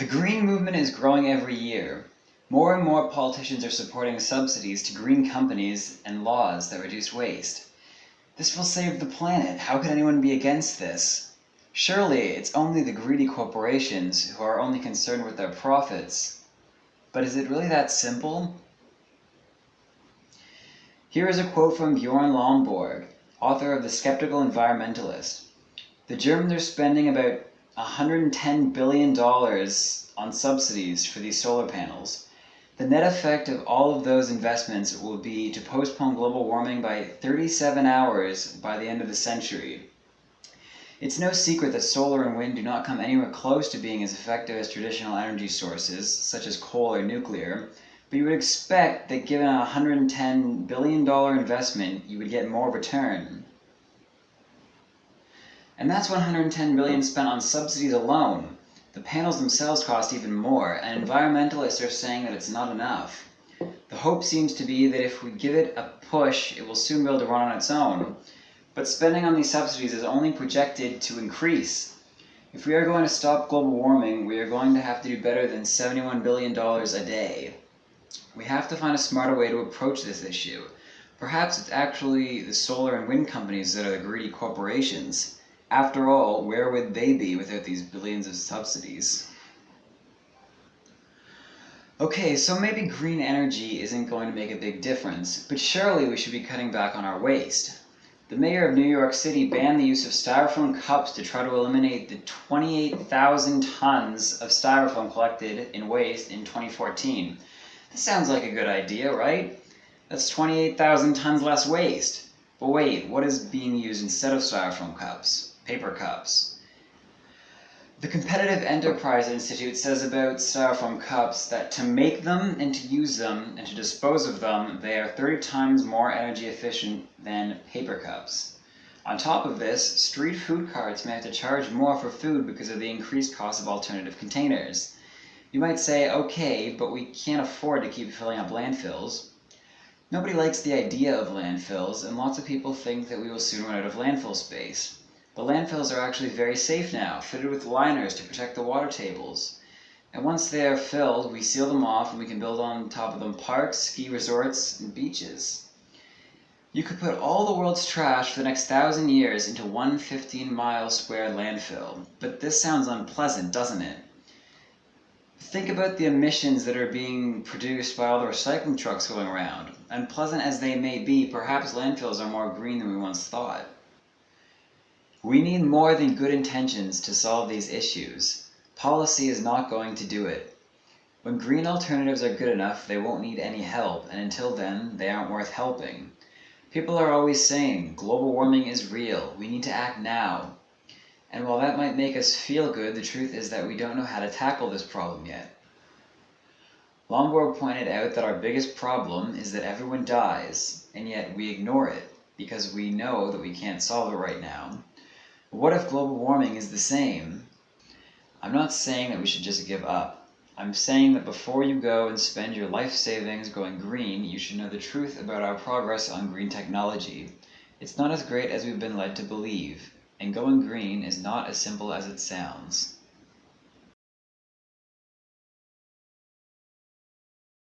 The green movement is growing every year. More and more politicians are supporting subsidies to green companies and laws that reduce waste. This will save the planet. How could anyone be against this? Surely it's only the greedy corporations who are only concerned with their profits. But is it really that simple? Here is a quote from Bjorn Lomborg, author of The Skeptical Environmentalist. The Germans are spending about $110 billion on subsidies for these solar panels. The net effect of all of those investments will be to postpone global warming by 37 hours by the end of the century. It's no secret that solar and wind do not come anywhere close to being as effective as traditional energy sources, such as coal or nuclear, but you would expect that given a $110 billion investment, you would get more return. And that's $110 billion spent on subsidies alone. The panels themselves cost even more, and environmentalists are saying that it's not enough. The hope seems to be that if we give it a push, it will soon be able to run on its own. But spending on these subsidies is only projected to increase. If we are going to stop global warming, we are going to have to do better than $71 billion a day. We have to find a smarter way to approach this issue. Perhaps it's actually the solar and wind companies that are the greedy corporations. After all, where would they be without these billions of subsidies? Okay, so maybe green energy isn't going to make a big difference, but surely we should be cutting back on our waste. The mayor of New York City banned the use of styrofoam cups to try to eliminate the 28,000 tons of styrofoam collected in waste in 2014. This sounds like a good idea, right? That's 28,000 tons less waste. But wait, what is being used instead of styrofoam cups? Paper cups. The Competitive Enterprise Institute says about styrofoam cups that to make them and to use them and to dispose of them, they are 30 times more energy efficient than paper cups. On top of this, street food carts may have to charge more for food because of the increased cost of alternative containers. You might say, okay, but we can't afford to keep filling up landfills. Nobody likes the idea of landfills, and lots of people think that we will soon run out of landfill space. The landfills are actually very safe now, fitted with liners to protect the water tables. And once they are filled, we seal them off and we can build on top of them parks, ski resorts, and beaches. You could put all the world's trash for the next 1,000 years into one 15-mile square landfill, but this sounds unpleasant, doesn't it? Think about the emissions that are being produced by all the recycling trucks going around. Unpleasant as they may be, perhaps landfills are more green than we once thought. We need more than good intentions to solve these issues. Policy is not going to do it. When green alternatives are good enough, they won't need any help, and until then, they aren't worth helping. People are always saying, global warming is real, we need to act now. And while that might make us feel good, the truth is that we don't know how to tackle this problem yet. Lomborg pointed out that our biggest problem is that everyone dies, and yet we ignore it, because we know that we can't solve it right now. What if global warming is the same? I'm not saying that we should just give up. I'm saying that before you go and spend your life savings going green, you should know the truth about our progress on green technology. It's not as great as we've been led to believe, and going green is not as simple as it sounds.